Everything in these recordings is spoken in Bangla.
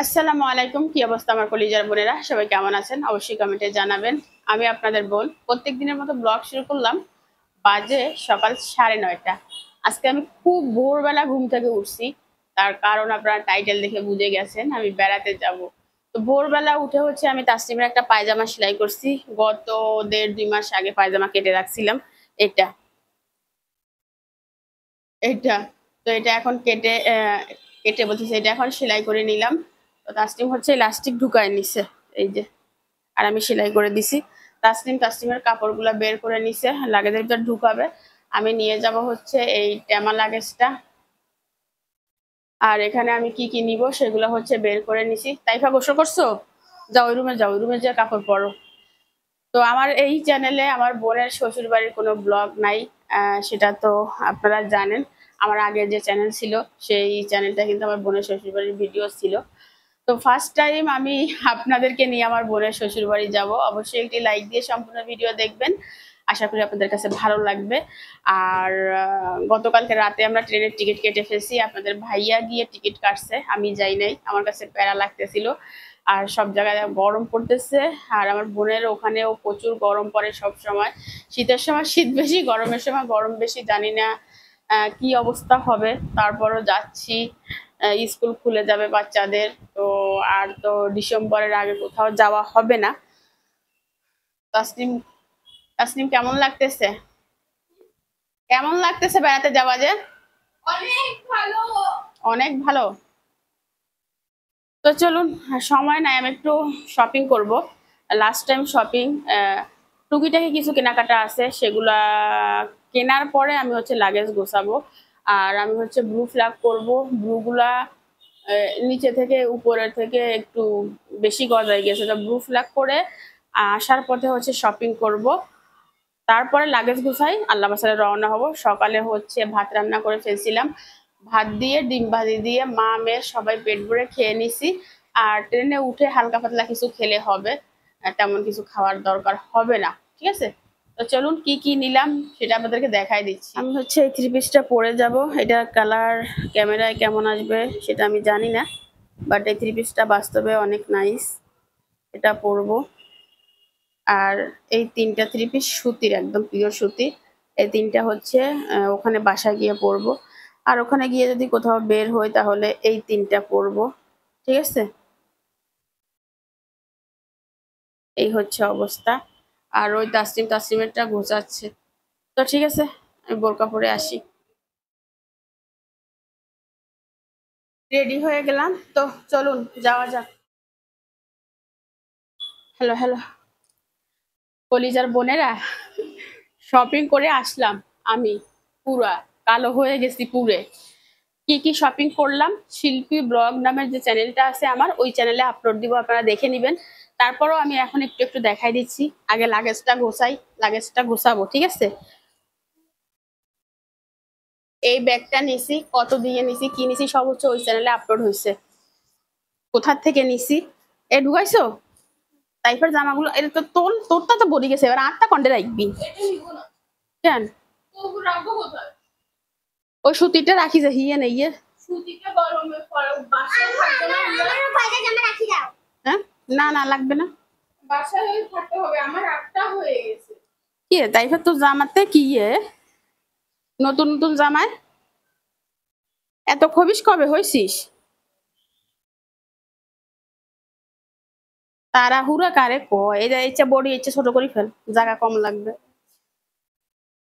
আসসালামু আলাইকুম। কি অবস্থা আমার কলিজার বোনেরা? সবাই কেমন আছেন? অবশ্যই কমেন্টে জানাবেন। আমি আপনাদের বোন। প্রত্যেক দিনের মতো ব্লগ শুরু করলাম। বাজে সকাল 9:30। আজকে আমি খুব ভোরবেলা ঘুম থেকে উঠছি। তার কারণ আপনারা টাইটেল দেখে বুঝে গেছেন আমি বেড়াতে যাব। তো ভোরবেলা উঠে হচ্ছে আমি তাসনিমের একটা পায়জামা সেলাই করছি। গত 1.5-2 মাস আগে পায়জামা কেটে রাখছিলাম। এটা, এটা। তো এটা এখন কেটে বলতেছি এটা এখন সেলাই করে নিলাম। তো তাসনিম হচ্ছে ইলাস্টিক ঢুকায় নিছে। এই যে। আর আমি সেলাই করে দিছি। তাসনিমের কাপড়গুলো বের করে নিছে, লাগেজের ভিতর ঢুকাবে। আমি নিয়ে যাব হচ্ছে এই টেমা লাগেজটা। আর এখানে আমি কি কি নিব সেগুলো হচ্ছে বের করে নিছি। তাইফা গোসল করছো? যাও ওই রুমে, যাও ওই রুমে যে কাপড় পরো। তো আমার এই চ্যানেলে আমার বোনের শ্বশুর বাড়ির কোনো ব্লগ নাই। সেটা তো আপনারা জানেন। আমার আগের যে চ্যানেল ছিল সেই চ্যানেলটা কিন্তু আমার বোনের শ্বশুর বাড়ির ভিডিও ছিল। তো ফার্স্ট টাইম আমি আপনাদেরকে নিয়ে আমার বোনের শ্বশুর বাড়ি যাব। অবশ্যই একটি লাইক দিয়ে সম্পূর্ণ ভিডিও দেখবেন। আশা করি আপনাদের কাছে ভালো লাগবে। আর গতকালকে রাতে আমরা ট্রেনের টিকিট কেটে ফেলছি। আপনাদের ভাইয়া গিয়ে টিকিট কাটছে, আমি যাই নাই। আমার কাছে প্যারা লাগতেছিল। আর সব জায়গায় গরম পড়তেছে। আর আমার বোনের ওখানেও প্রচুর গরম পড়ে সব সময়। শীতের সময় শীত বেশি, গরমের সময় গরম বেশি, জানি না কি অবস্থা হবে। তারপরও যাচ্ছি। স্কুল খুলে যাবে বাচ্চাদের। তো আর তো ডিসেম্বরের আগে কোথাও যাওয়া হবে না। তাসনিম, তাসনিম কেমন লাগতেছে? কেমন লাগতেছে বেড়াতে যাওয়া যে? অনেক ভালো। অনেক ভালো। তো চলুন, সময় নাই, আমি একটু শপিং করব। লাস্ট টাইম শপিং, টুকিটাকি কিছু কেনাকাটা আছে, সেগুলা কেনার পরে আমি হচ্ছে লাগেজ গোছাবো। আর আমি হচ্ছে ব্লু ফ্ল্যাগ করবো। ব্লুগুলা নিচে থেকে উপরের থেকে একটু বেশি গজায় গেছে, তো ব্লু ফ্ল্যাগ করে আসার পথে হচ্ছে শপিং করব। তারপরে লাগেজ গুছাই আল্লাহ বাসারে রওনা হব। সকালে হচ্ছে ভাত রান্না করে ফেলছিলাম। ভাত দিয়ে ডিম ভাজি দিয়ে মা মেয়ে সবাই পেট ভরে খেয়ে নিছি। আর ট্রেনে উঠে হালকা পাতলা কিছু খেলে হবে, তেমন কিছু খাওয়ার দরকার হবে না। ঠিক আছে? তো চলুন কি কি নিলাম সেটা আপনাদেরকে দেখাই দিচ্ছি। আমি হচ্ছে এই থ্রি পিসটা পরে যাব। এটা কালার ক্যামেরায় কেমন আসবে সেটা আমি জানি না, বাট এই থ্রি পিসটা বাস্তবে অনেক নাইস। এটা পরবো। আর এই 3টা থ্রি পিস সুতির, একদম পিওর সুতির। এই 3টা হচ্ছে ওখানে বাসায় গিয়ে পরবো। আর ওখানে গিয়ে যদি কোথাও বের হই তাহলে এই 3টা পরবো। ঠিক আছে? এই হচ্ছে অবস্থা। আর ওই তাসলিমেরটা ঘোচাচ্ছে। তো ঠিক আছে, আমি বোরকা পরে আসি। রেডি হয়ে গেলাম, তো চলুন যাওয়া যাক। হ্যালো হ্যালো কলিজার বোনেরা, শপিং করে আসলাম আমি। পুরা কালো হয়ে গেছি পুরে। কি কি শপিং করলাম শিল্পী ব্লগ নামের যে চ্যানেলটা আছে আমার, ওই চ্যানেলে আপলোড দিব, আপনারা দেখে নেবেন। তারপরও আমি এখন একটু একটু দেখাই দিচ্ছি। আগে লাগেজটা গোছাই, লাগেজটা গোছাবো। ঠিক আছে? এই ব্যাগটা নিছি, কত দিয়ে নিছি কি নিছি সব হচ্ছে ওই চ্যানেলে আপলোড হয়েছে। কোথা থেকে নিছি এ ঢুকাইছো? তাইফার জামাগুলো এটা তো তোরটা তো বড়ি গেছে, এবার আটটা কন্ডে রাখবি কেন? ওই সুতিটা রাখি যে হিয়ে নেই। হ্যাঁ, না না লাগবে না। কি তাইফা তোর জামাতে কি নতুন নতুন জামায় এত খবিস কবে হয়েছিস? তাড়াহুড়া কারে কয়? এই যে ইচ্ছা বডি ইচ্ছা ছোট করে ফেল, জায়গা কম লাগবে।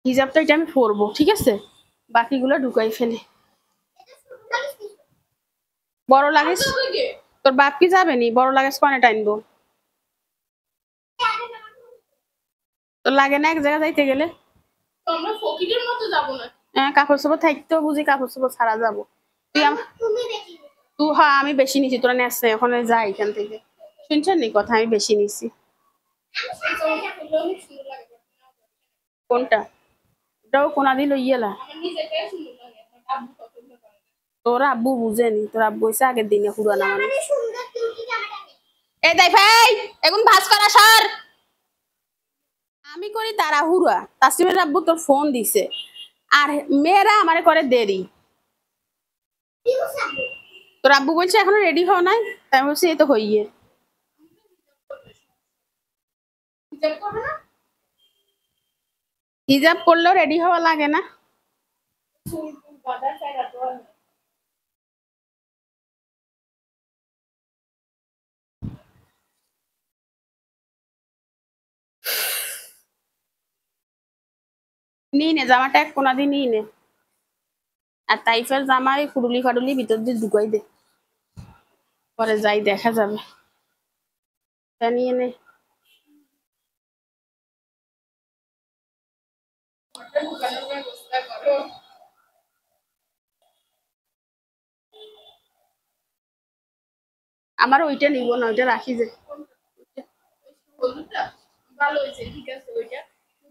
হিজাবটা এটা আমি পরবো। ঠিক আছে? বাকিগুলো ঢুকাই ফেলি। বড় লাগেজ তোর বাপ কি যাবে নি? বড় লাগেজ কনে টাইনবো? তোর লাগে না এক জায়গায় যাইতে গেলে? হ্যাঁ, কাপড় চোপড় থাকতেও বুঝি কাপড় চোপড় ছাড়া যাবো। তুই হ্যাঁ, আমি বেশি নিছি, তোরা নেস ওখানে যাই এখান থেকে। শুনছেন নি কথা? আমি বেশি নিছি। কোনটা? ওটাও কোনা দিল ইয়েলা। তোর আব্বু বুঝেনি, তোর আব্বু হয়েছে আগের দিনে হুড়ানা মানুষ। এই দেখ ভাই, এখন ভাজ করা সর। আমি করি তাড়াহুড়া, তাসলিমের আব্বু তোর ফোন দিছে। আর মেয়েরা আমারে করে দেরি। তোর আব্বু বলছে এখনো রেডি হও নাই, তাই আমি বলছি এই তো হইয়ে। হিজাব করবে না? হিজাব করলেও রেডি হওয়া লাগে না? চুল টুল বাঁধার জায়গা তো আর নেই। নিয়ে নে জামাটা, এক কোনা দিয়ে নিয়ে নে। আর তাইফের জামাই ফুডুলি ফাডুলি ভিতর দিয়ে ঢুকাই দে, পরে যাই দেখা যাবে। তা নিয়ে নে। ঘরটা ঢুকানোর ব্যবস্থা করো। আমার ওইটা নিব না, ওইটা রাখি যে। হলুদটা ভালো হয়েছে, ঠিক আছে। ওইটা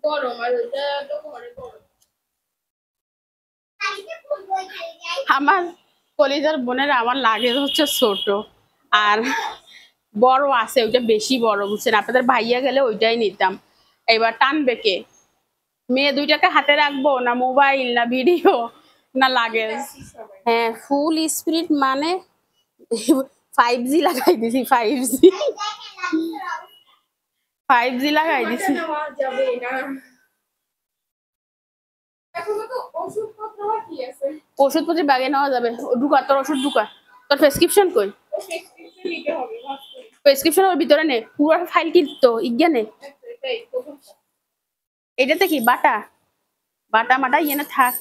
গরম, আর ওইটা তো ঘরে গরম। আমার কলিজার বোনের আমার লাগেজ হচ্ছে ছোট, আর বড় আছে ওইটা বেশি বড়, বুঝছেন? আপনাদের ভাইয়া গেলে ওইটাই নিতাম। এবার টানবে কে? মেয়ে দুইটাকে হাতে রাখবো না মোবাইল না ভিডিও না লাগেজ? হ্যাঁ, ফুল স্পিরিট মানে 5G লাগাই দিছি, 5G 5G লাগাই দিছি। নেওয়া যাবে না। এখনো তো ওষুধপত্র বাকি আছে। ওষুধপত্র ব্যাগে নেওয়া যাবে। ঢুকা তোর ওষুধ ঢুকা। তোর প্রেসক্রিপশন কই? ও প্রেসক্রিপশন নিতে হবে ভাবছি। প্রেসক্রিপশন ওর ভিতরে নে, পুরো ফাইল কিন্তু ইজ্ঞানে। এটাই প্রথমটা। এটাতে কি বাটা বাটা মাটা ইয়ে থাক।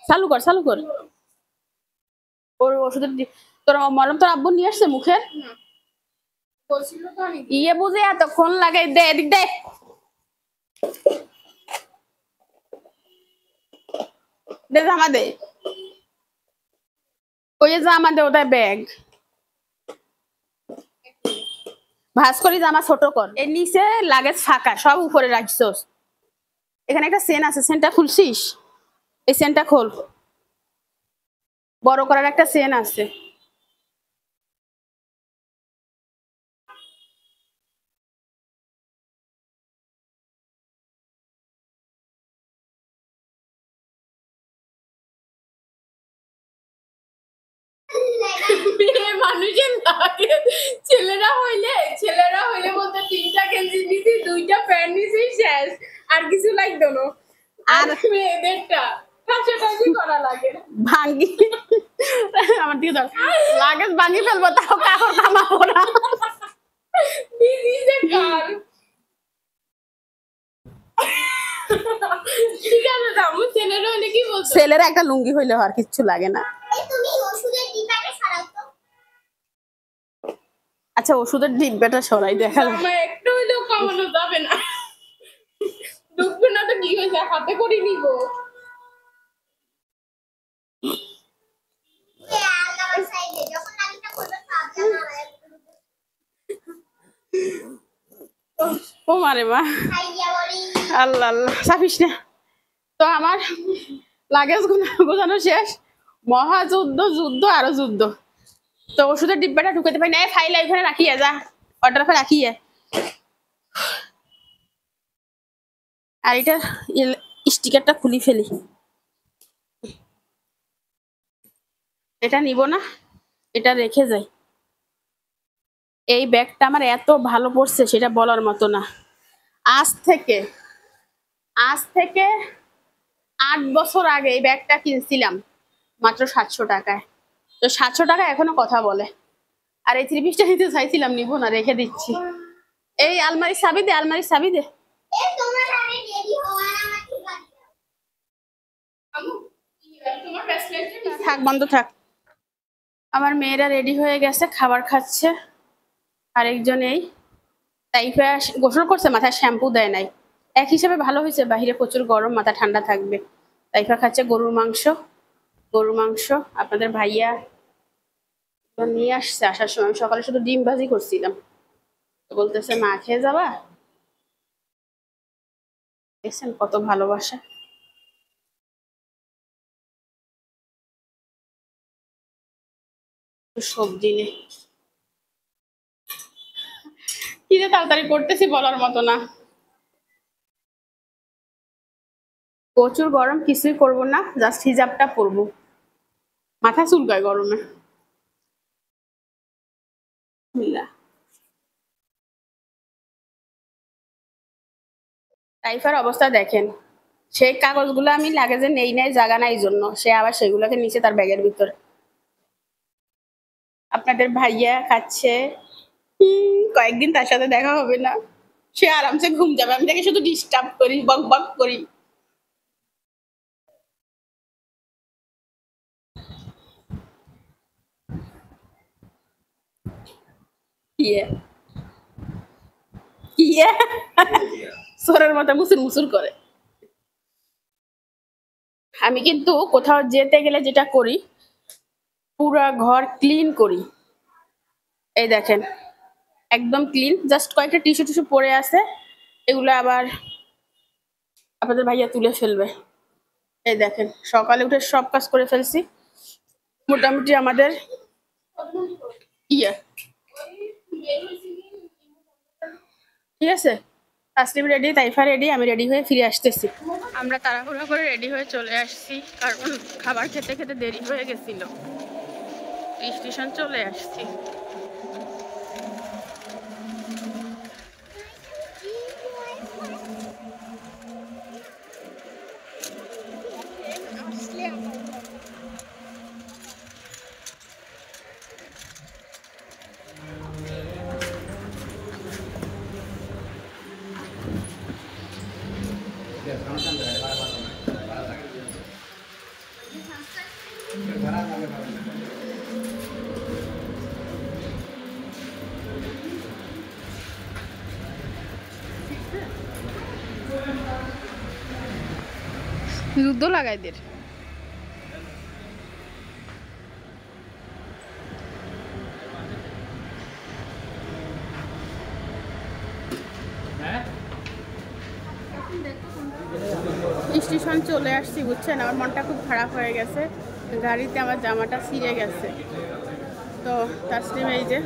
চালু কর চালু কর। ওর ওষুধের তোর মলম তোর আব্বু নিয়ে আসছে মুখের? না, বলছিল তো আমি ইয়ে বুঝে এতক্ষণ লাগে, দে এদিক দে। দে জামা দে, ওই যে জামা দে, ওটা ব্যাগ ভাঁজ করি, জামা ছোট কর। এর নিচে লাগেজ ফাঁকা, সব উপরে রাখছস। এখানে একটা সেন আছে, সেনটা খুলছিস? এই সেনটা খোল, বড় করার একটা সেন আছে। মেয়ে মানুষের লাগে। ছেলেরা হইলে বলতে 3টা গেঞ্জি নিছি, 2টা প্যান্ট নিছি, শেষ। আর কিছু লাগতো না। আর আর মেয়েদেরটা কাছাকাছি করা লাগে। ভাঙ্গি আমার দিকে ধর, লাগেজ ভাঙ্গি ফেলবো, তাও কাপড় কামাবো না। দিদি যে কার। ঠিক আছে, দামু ছেলেরা হইলে কি বলতো? ছেলেরা একটা লুঙ্গি হইলে আর কিচ্ছু লাগে না। তুমি ওষুধের ডিব্বাটা সরাও তো। আচ্ছা, ওষুধের ডিব্বাটা সরাই দেখা যায়। আমার একটু হইলেও কমানো যাবে না। ঢুকবে না তো কি হয়েছে, হাতে করে নিব। ও মারে মা, আল্লাহ আল্লাহ, চাপিস না। তো আমার লাগেজ গোছানো শেষ। মহাযুদ্ধ, যুদ্ধ আরো যুদ্ধ। তো ওষুধের ডিব্বাটা ঢুকাতে পারি না, ফাইল এখানে রাখিয়ে যা, অর্ডার করে রাখিয়ে। আর এটা স্টিকারটা খুলি ফেলি, এটা নিব না, এটা রেখে যাই। এই ব্যাগটা আমার এত ভালো পড়ছে সেটা বলার মতো না। আজ থেকে 8 বছর আগে এই ব্যাগটা কিনছিলাম মাত্র 700 টাকায়। তো 700 টাকা এখনো কথা বলে। আর এই 3 পিসটা নিতে চাইছিলাম, নিব না, রেখে দিচ্ছি। এই আলমারির চাবি দে, আলমারির চাবি দে। তোমার ব্যাসলেটটা থাক, বন্ধ থাক। আমার মেয়েরা রেডি হয়ে গেছে, খাবার খাচ্ছে। আরেকজন এই তাইফা গোসল করছে, মাথায় শ্যাম্পু দেয় নাই। এক হিসেবে ভালো হয়েছে, বাহিরে প্রচুর গরম, মাথা ঠান্ডা থাকবে। তাইফা খাচ্ছে গরুর মাংস। গরুর মাংস আপনাদের ভাইয়া নিয়ে আসছে আসার সময়। আমি সকালে শুধু ডিম ভাজি করছিলাম, তো বলতেছে মা খেয়ে যাবা। দেখছেন কত ভালোবাসা। সবজি নেই, কি যে তাড়াতাড়ি করতেছি বলার মতো না। প্রচুর গরম, কিছুই করব না, জাস্ট হিজাবটা পরবো। মাথা চুলকায় গরমে। বিসমিল্লাহ। তাইফার অবস্থা দেখেন, সেই কাগজগুলো আমি লাগেজে নেই নাই, জায়গা নাই জন্য সে আবার সেগুলোকে নিচে তার ব্যাগের ভিতরে। আপনাদের ভাইয়া খাচ্ছে, কয়েকদিন তার সাথে দেখা হবে না, সে আরামসে ঘুম যাবে, আমি তাকে শুধু ডিস্টার্ব করি, বক বক করি। ইয়ে ইয়ে সোরের মতো মুসুর মুসুর করে। আমি কিন্তু কোথাও যেতে গেলে যেটা করি, পুরা ঘর ক্লিন করি। এই দেখেন একদম ক্লিন, জাস্ট কয়েকটা টিস্যু টিস্যু পড়ে আছে, এগুলো আবার আপনাদের ভাইয়া তুলে ফেলবে। এই দেখেন সকালে উঠে সব কাজ করে ফেলছি মোটামুটি। আমাদের ইয়ে ঠিক আছে, তাসলিম রেডি, তাইফা রেডি, আমি রেডি হয়ে ফিরে আসতেছি। আমরা তাড়াহুড়ো করে রেডি হয়ে চলে আসছি, কারণ খাবার খেতে খেতে দেরি হয়ে গেছিল। স্টেশন চলে আসছি। যুদ্ধ লাগাই দের। স্টেশন চলে আসছি বুঝছেন, আমার মনটা খুব খারাপ হয়ে গেছে, গাড়িতে আমার জামাটা ছিঁড়ে গেছে। তো তাসলিম এই যে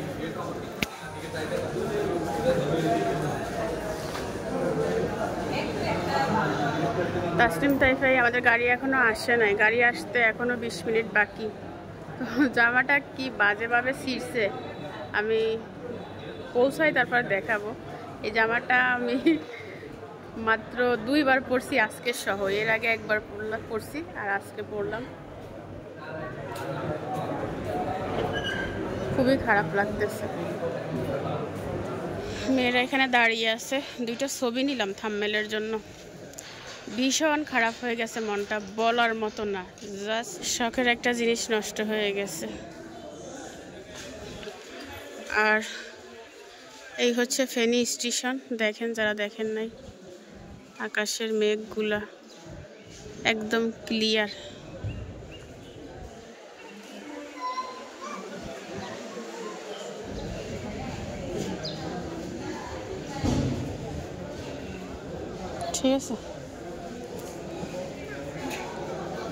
তাসলিম তাইফাই, আমাদের গাড়ি এখনো আসে নাই, গাড়ি আসতে এখনো 20 মিনিট বাকি। তো জামাটা কি বাজেভাবে ছিঁড়ছে, আমি পৌঁছাই তারপর দেখাবো। এই জামাটা আমি মাত্র 2 বার পরছি আজকে সহ, এর আগে একবার পরছি আর আজকে পরলাম। খুবই খারাপ লাগতেছে। মেয়েরা এখানে দাঁড়িয়ে আছে, 2টা ছবি নিলাম থাম্বনেলের জন্য। ভীষণ খারাপ হয়ে গেছে মনটা, বলার মতো না, জাস্ট শখের একটা জিনিস নষ্ট হয়ে গেছে। আর এই হচ্ছে ফেনী স্টেশন, দেখেন যারা দেখেন নাই, আকাশের মেঘগুলা একদম ক্লিয়ার। ঠিক আছে,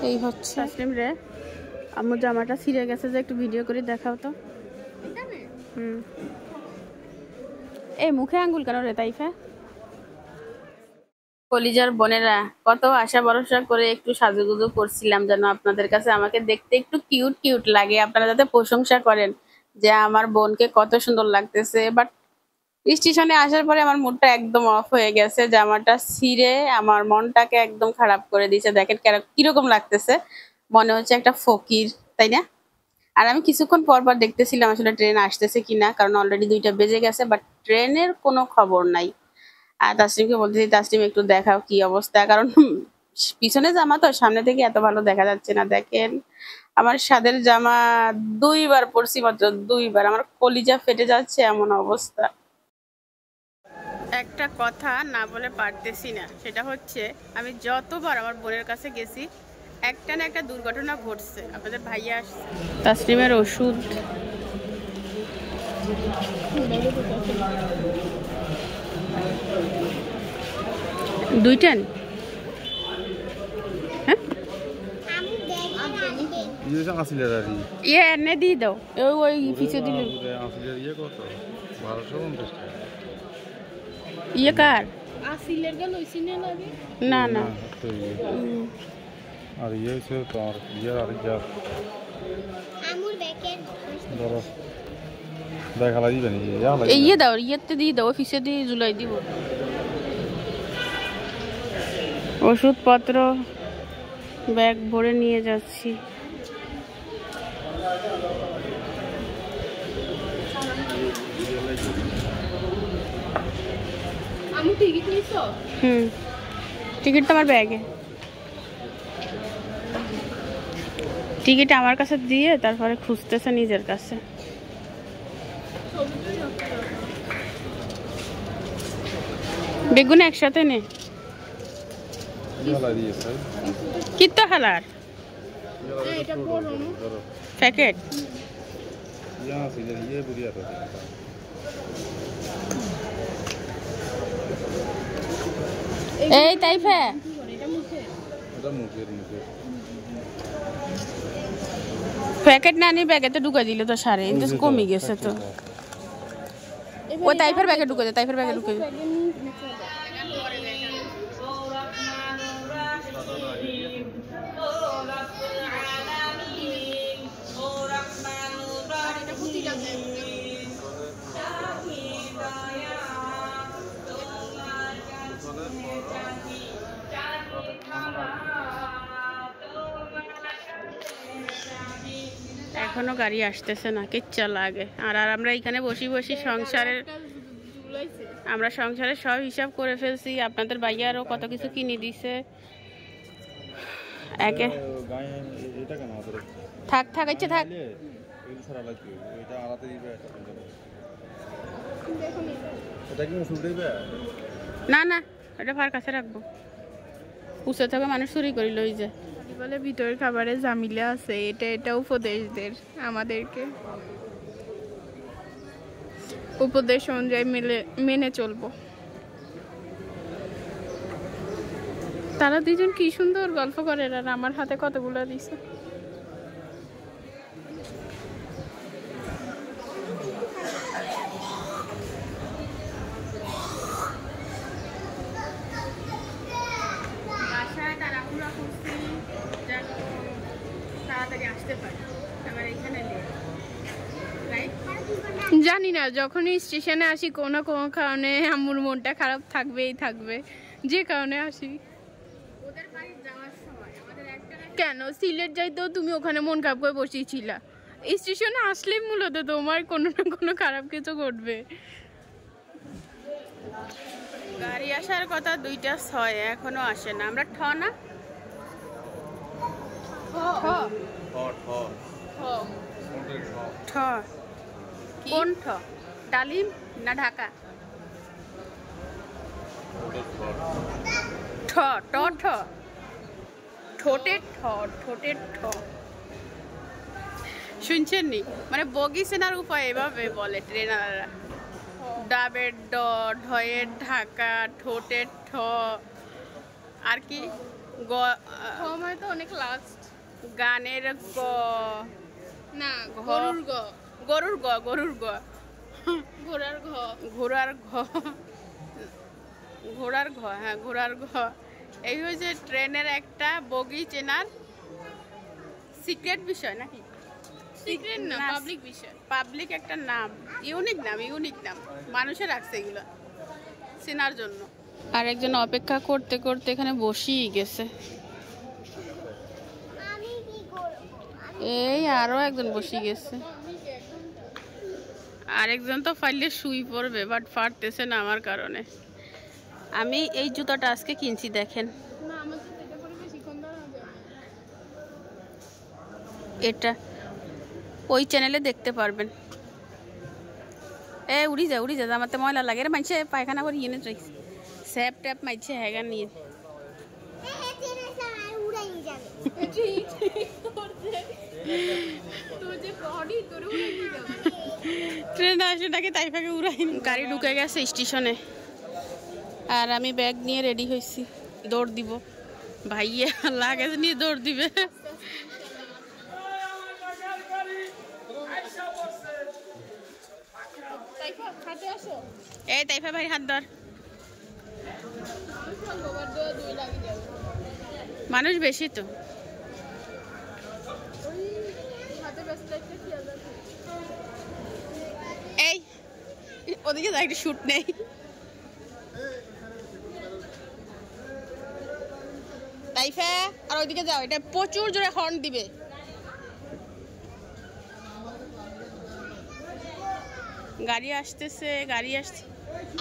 এই হচ্ছে তাসলিম রে, আমার জামাটা ছিঁড়ে গেছে, যে একটু ভিডিও করে দেখাও তো। এই মুখে আঙ্গুল কেন রে তাইফা? কলিজার বোনেরা, কত আশা ভরসা করে একটু সাজুগুজু করছিলাম যেন আপনাদের কাছে আমাকে দেখতে একটু কিউট কিউট লাগে, আপনারা যাতে প্রশংসা করেন যে আমার বোনকে কত সুন্দর লাগতেছে। বাট স্টেশনে আসার পরে আমার মুডটা একদম অফ হয়ে গেছে, জামাটা ছিঁড়ে আমার মনটাকে একদম খারাপ করে দিয়েছে। দেখেন কিরকম লাগতেছে, মনে হচ্ছে একটা ফকির, তাই না? আর আমি কিছুক্ষণ পর পর দেখতেছিলাম আসলে ট্রেন আসতেছে কিনা, কারণ অলরেডি 2টা বেজে গেছে, বাট ট্রেনের কোনো খবর নাই। আর তাসলিমকে বলতেছি, তাসলিম একটু দেখাও কি অবস্থা, কারণ পিছনে জামা তো, সামনে থেকে এত ভালো দেখা যাচ্ছে না। দেখেন আমার সাদের জামা 2 বার পরছি, মাত্র 2 বার, আমার কলিজা ফেটে যাচ্ছে এমন অবস্থা। একটা কথা না বলে পারতেছি না, সেটা হচ্ছে আমি যতবার আমার বোনের কাছে গেছি একটা না একটা দুর্ঘটনা ঘটছে। আপনাদের ভাইয়া আসছে, তাসলিমের ওষুধ, দুইটান, হ্যাঁ ইয়ে এনে দিয়ে দাও, ওই পিছিয়ে দিলে ইয়ে কার না না আর ইয়ে হচ্ছে তোমার ইয়ে আর যা দেখালা দিবেন এই ইয়ে দাও, ইয়েতে দিয়ে দাও, অফিসে দিয়ে জুলাই দিব। ওষুধপত্র ব্যাগ ভরে নিয়ে যাচ্ছি। আমি টিকিট নিছো? টিকিট তো আমার ব্যাগে। টিকিট আমার কাছে দিয়ে তারপরে খুঁজতেছে নিজের কাছে। বেগুন একসাথে নে। কিত্তো হালার এটা বড় না প্যাকেট। এই তাইফা প্যাকেট না নিয়ে ব্যাগেতে ঢুকে দিলে তো সারে কমে গেছে তো। ওই তাইফের ব্যাগে ঢুকে দে, তাইফের ব্যাগে ঢুকে দে। এখনো গাড়ি আসতেছে না, কিচ্ছা লাগে। আর আমরা এখানে বসি বসি আমরা সংসারের সব হিসাব করে ফেলছি। আপনাদের ভাইয়ারও কত কিছু কিনে দিছে। একে থাক থাক ইচ্ছে থাক। না না, এটা ফার কাছে রাখবো, উঁচু থেকে মানুষ চুরি করে লই যায়। বলে ভিতরের খাবারে জামিলা আছে, এটা উপদেশদের, আমাদেরকে উপদেশ অনুযায়ী মেনে চলবো। তারা দুজন কি সুন্দর গল্প করে, আর আমার হাতে কতগুলো দিছে। জানি না, যখনই স্টেশনে আসি কোনো কোনো কারণে আম্মুর মনটা খারাপ থাকবেই থাকবে, যে কারণে আসি। কেন সিলেট যাইতেও তুমি ওখানে মন খারাপ করে বসেছিলা, স্টেশনে আসলে মূলত তোমার কোনো না কোনো খারাপ কিছু ঘটবে। গাড়ি আসার কথা 2:06, এখনো আসে না। আমরা না কোন ডালিম না ঢাকা? শুনছেন নি? মানে বগি চেনার উপায় এভাবে বলে ট্রেনাররা। ডাবের ড, ঢয়ের ঢাকা, ঠোঁটের ঠ, আর কি গ তো অনেক লাস্ট। গানের গ না, গরুর গ, গরুর গ, গরুর গ, ঘোড়ার ঘ, ঘোড়ার ঘ, ঘোড়ার ঘ, হ্যাঁ ঘোড়ার ঘ। এই হচ্ছে ট্রেনের একটা বগি চেনার সিক্রেট বিষয় নাকি? সিক্রেট না, পাবলিক বিষয়। পাবলিক একটা নাম, ইউনিক নাম মানুষে রাখছে এগুলো চেনার জন্য। আর একজন অপেক্ষা করতে করতে এখানে বসেই গেছে। এই আরো একজন বসে গেছে, আরেকজন তো ফাইলে শুই পড়বে, বাট পারতেছে না আমার কারণে। আমি এই জুতাটা আজকে কিনছি, দেখেন এটা ওই চ্যানেলে দেখতে পারবেন। উড়ি যা আমার তো ময়লা লাগে রে, মাইছে পায়খানা করে ইয়ে চাই স্যাপ ট্যাপ মাইছে হ্যাগার নিয়ে। ট্রেন আসে নাকি তাইফাকে উড়াই। গাড়ি ঢুকে গেছে স্টেশনে, আর আমি ব্যাগ নিয়ে রেডি হয়েছি, দৌড় দিব। ভাইয়া লাগেজ নিয়ে দৌড় দিবে। এই তাইফা ভাই হাত ধর। মানুষ বেশি তো। এই ওদিকে যাই, একটু শুট নেই। তাইফা আর ওইদিকে যাও, এটা প্রচুর জোরে হর্ন দিবে। গাড়ি আসতেছে, গাড়ি আসছে।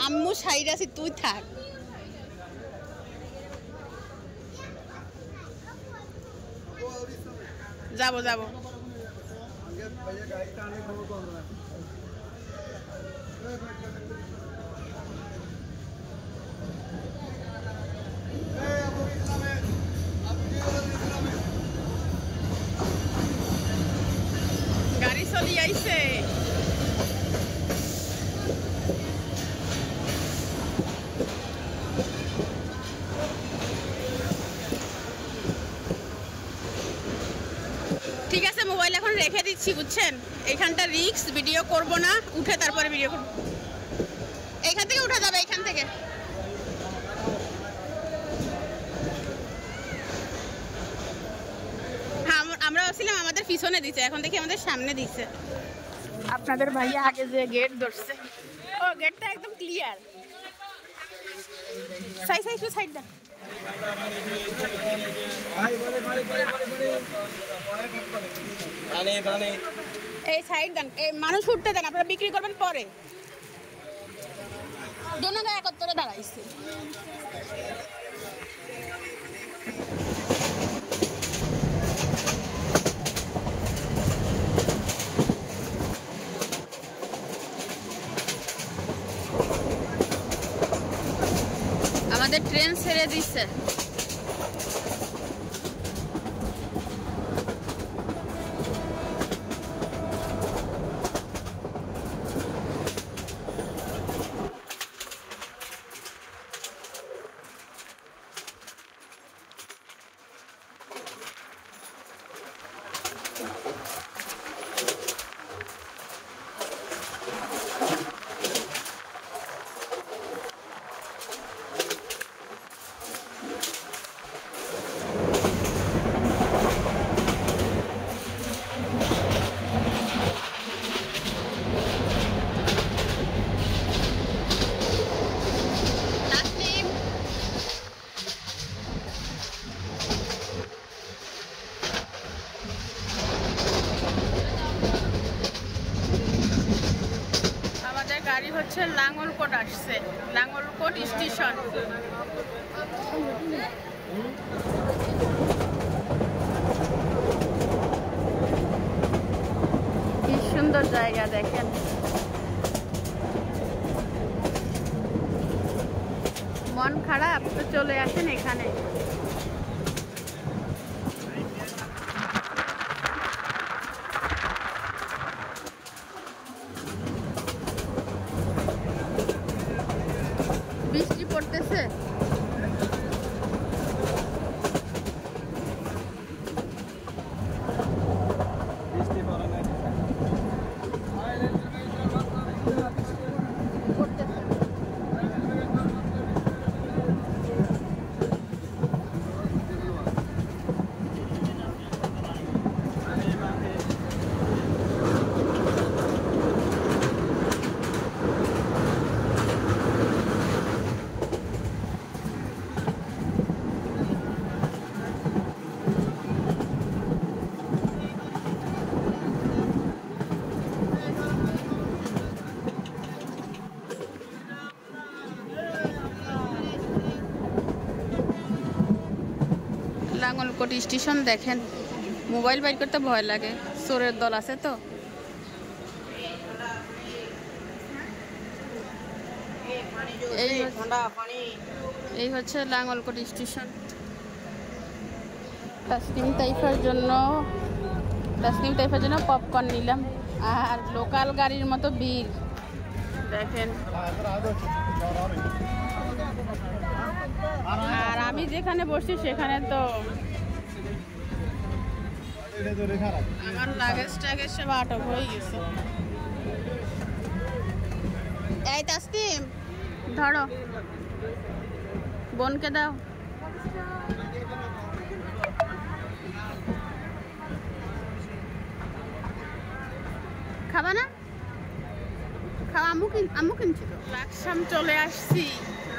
আম্মু সাইড আছে, তুই থাক। যাবো যাবো। গাড়ি চলি আইছে। ঠিক আছে, মোবাইল এখন রেখে দিচ্ছি, বুঝছেন? এইখানটা রিস্ক, ভিডিও করব না, উঠে তারপরে ভিডিও করব। এইখান থেকে উঠে যাবে, এইখান থেকে। হ্যাঁ, আমরা ভাবছিলাম আমাদের পিছনে দিছে, এখন দেখি আমাদের সামনে দিছে। আপনাদের ভাইয়া আগে যে গেট ধরছে, ও গেটটা একদম clear. Side side to side দেন। এই সাইড দেন, এই মানুষ উঠতে দেন, আপনারা বিক্রি করবেন পরে। দোনো একত্রে দাঁড়াইছে। আমাদের ট্রেন ছেড়ে দিচ্ছে। গাড়ি হচ্ছে লাঙ্গলকোট আসছে, লাঙ্গলকোট স্টেশন। কি সুন্দর জায়গা দেখেন। মন খারাপ তো চলে আসেন এখানে। বৃষ্টি পড়তেছে। লাঙ্গলকোট স্টেশন দেখেন। মোবাইল বাইর করতে ভয় লাগে, চোরের দল আছে তো। এই হচ্ছে লাঙ্গলকোট স্টেশন। তাসনিম তাইফার জন্য পপকর্ন নিলাম। আর লোকাল গাড়ির মতো ভিড় দেখেন। আর আমি যেখানে বসছি সেখানে তো আমার লাগেজ টাগেজ সব আটক হয়ে গেছে। এই তাসনিম ধরো, বোনকে দাও। খাবা না? খাওয়া আম্মু কিনছিল। লাকসাম চলে আসছি,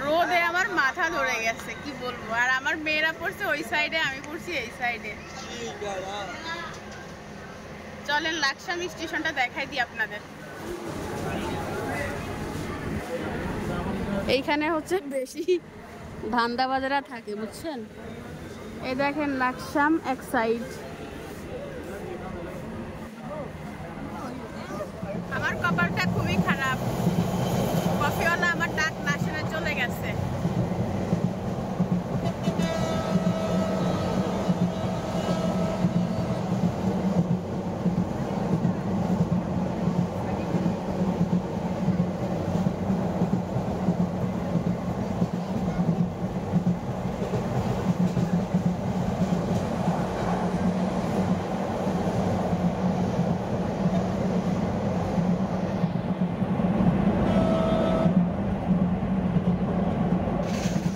রোদে আমার মাথা ধরে গেছে, কি বলবো। আর আমার মেয়েরা পড়ছে ওই সাইডে, আমি পড়ছি এই সাইডে। চলেন লাকসাম স্টেশনটা দেখাই দিই আপনাদের। এইখানে হচ্ছে বেশি ধান্দাবাজেরা থাকে, বুঝছেন। এই দেখেন লাকসাম এক সাইড। আমার কপালটা খুবই খারাপ, কফিওয়ালা আমার ডাক না শুনে চলে গেছে।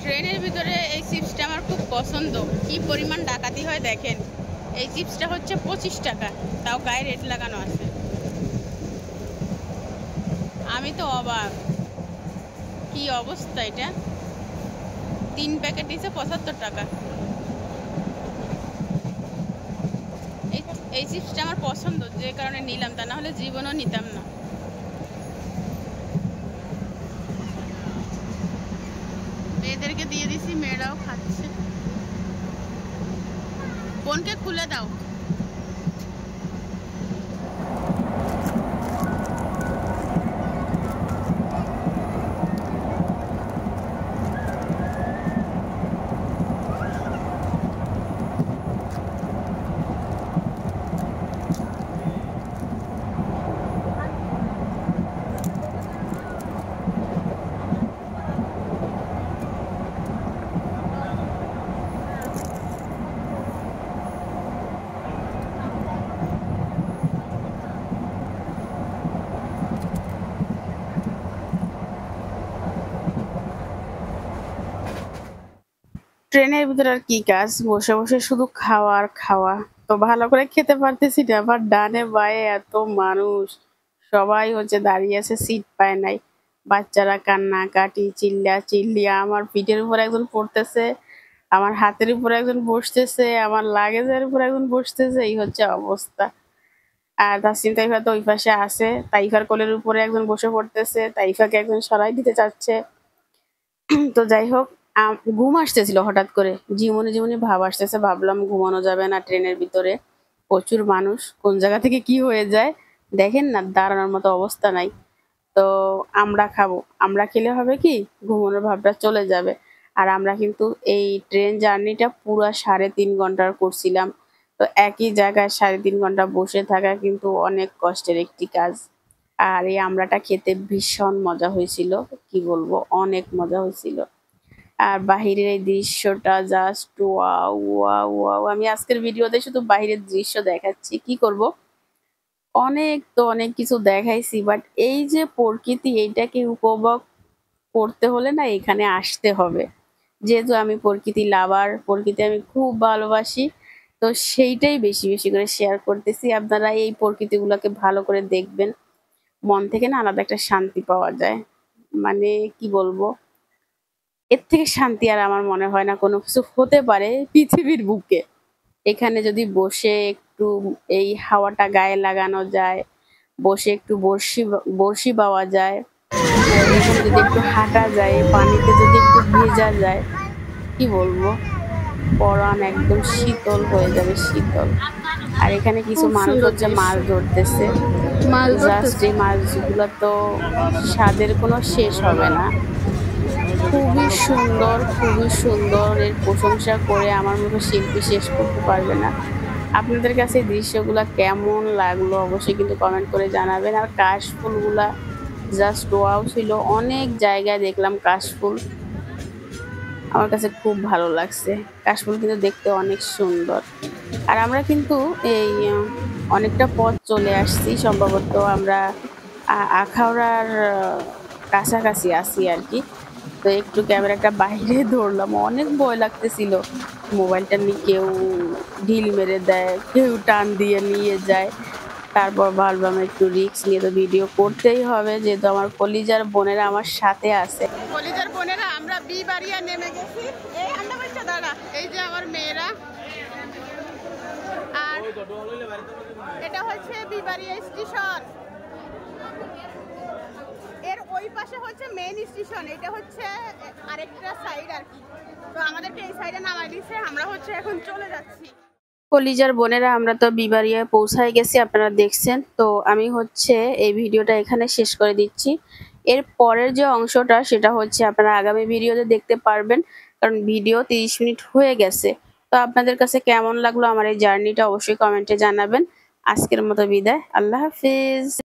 ট্রেনের ভিতরে এই চিপসটা আমার খুব পছন্দ, কি পরিমাণ ডাকাতি হয় দেখেন। এই চিপসটা হচ্ছে 25 টাকা, তাও গায়ে রেট লাগানো আছে। আমি তো অবাক, কি অবস্থা এটা। 3 প্যাকেট দিচ্ছে 75 টাকা। এই চিপসটা আমার পছন্দ, যে কারণে নিলাম, তা না হলে জীবনও নিতাম না। মেয়েদেরকে দিয়ে দিছি, মেয়েরাও খাচ্ছে। বোনকে খুলে দাও। ট্রেনের ভিতরে আর কি কাজ, বসে বসে শুধু খাওয়া আর খাওয়া। তো ভালো করে খেতে পারতেছি না, আবার ডানে বায়ে এত মানুষ, সবাই হচ্ছে দাঁড়িয়ে আছে, সিট পায় নাই। বাচ্চারা কান্নাকাটি, চিল্লা চিল্লিয়া, আমার পিঠের উপর একজন পড়তেছে, আমার হাতের উপর একজন বসতেছে, আমার লাগেজের উপর একজন বসতেছে, এই হচ্ছে অবস্থা। আর তাসনিম তাইফা তো ওই পাশে আছে, তাইফার কোলের উপরে একজন বসে পড়তেছে, তাইফাকে একজন সরাই দিতে চাচ্ছে। তো যাই হোক, ঘুম আসতেছিল হঠাৎ করে, জীবনে জীবনে ভাব আসতেছে, ভাবলাম ঘুমানো যাবে না ট্রেনের ভিতরে, প্রচুর মানুষ, কোন জায়গা থেকে কি হয়ে যায় দেখেন না, দাঁড়ানোর মতো অবস্থা নাই। তো আমরা খাবো, আমরা খেলে হবে কি, ঘুমানোর ভাবটা চলে যাবে। আর আমরা কিন্তু এই ট্রেন জার্নিটা পুরো 3.5 ঘন্টার করছিলাম। তো একই জায়গায় 3.5 ঘন্টা বসে থাকা কিন্তু অনেক কষ্টের একটি কাজ। আর এই আমড়াটা খেতে ভীষণ মজা হয়েছিল, কি বলবো, অনেক মজা হয়েছিল। আর বাহিরের এই দৃশ্যটা জাস্ট ওয়াও ওয়াও ওয়াও। আমি আজকের ভিডিওতে শুধু বাহিরের দৃশ্য দেখাচ্ছি, কি করব, অনেক তো অনেক কিছু দেখাইছি, বাট এই যে প্রকৃতি, এইটাকে উপভোগ করতে হলে না এখানে আসতে হবে। যেহেতু আমি প্রকৃতি লাভার, প্রকৃতি আমি খুব ভালোবাসি, তো সেইটাই বেশি বেশি করে শেয়ার করতেছি। আপনারা এই প্রকৃতিগুলোকে ভালো করে দেখবেন, মন থেকে না আলাদা একটা শান্তি পাওয়া যায়। মানে কি বলবো, এর থেকে শান্তি আর আমার মনে হয় না কোনো কিছু হতে পারে পৃথিবীর বুকে। এখানে যদি বসে একটু এই হাওয়াটা গায়ে লাগানো যায়, বসে একটু বড়শি বড়শি পাওয়া যায়, এখানে যদি একটু হাঁটা যায়, পানিতে যদি একটু ভেজা যায়, কি বলবো, পরাণ একদম শীতল হয়ে যাবে, শীতল। আর এখানে কিছু মানুষ হচ্ছে মাছ ধরতেছে, জাস্ট এই মাছগুলো তো স্বাদের কোনো শেষ হবে না। খুবই সুন্দর, খুবই সুন্দর, এর প্রশংসা করে আমার মতো শিল্পী শেষ করতে পারবে না। আপনাদের কাছে এই দৃশ্যগুলো কেমন লাগলো অবশ্যই কিন্তু কমেন্ট করে জানাবেন। আর কাশফুলগুলা জাস্ট ওয়াও ছিল, অনেক জায়গায় দেখলাম কাশফুল, আমার কাছে খুব ভালো লাগছে। কাশফুল কিন্তু দেখতে অনেক সুন্দর। আর আমরা কিন্তু এই অনেকটা পথ চলে আসছি, সম্ভবত আমরা আখাউড়ার কাছাকাছি আছি আর কি। তো একটু ক্যামেরাটা বাইরে ধরলাম, অনেক ভয় লাগতেছিল, মোবাইলটা নিয়ে কেউ ঢিল মেরে দেয়, কেউ টান দিয়ে নিয়ে যায়, তারপর ভাবলাম একটু রিস্ক নিয়ে তো ভিডিও করতেই হবে, যেহেতু আমার কলিজার বোনেরা আমার সাথে আছে। কলিজার বোনেরা আমরা বিবাড়িয়া নেমে গেছি। এই আন্ডা বাচ্চা দাঁড়া, এই যে আমার মেয়েরা। আর এটা হচ্ছে বিবাড়িয়া স্টেশন, এর ওই পাশে হচ্ছে মেইন স্টেশন, এটা হচ্ছে আরেকটা সাইড আর কি। তো আমাদেরকে এই সাইডে নামাই দিয়েছে, আমরা হচ্ছে এখন চলে যাচ্ছি। কলিজার বোনেরা আমরা তো বিবাড়িয়ায় পৌঁছায় গেছি, আপনারা দেখছেন। তো আমি হচ্ছে এই ভিডিওটা এখানে শেষ করে দিচ্ছি। এর পরের যে অংশটা সেটা হচ্ছে আপনারা আগামী ভিডিওতে দেখতে পারবেন, কারণ ভিডিও 30 মিনিট হয়ে গেছে। তো আপনাদের কাছে কেমন লাগলো আমার এই জার্নিটা অবশ্যই কমেন্টে জানাবেন। আজকের মতো বিদায়, আল্লাহ হাফিজ।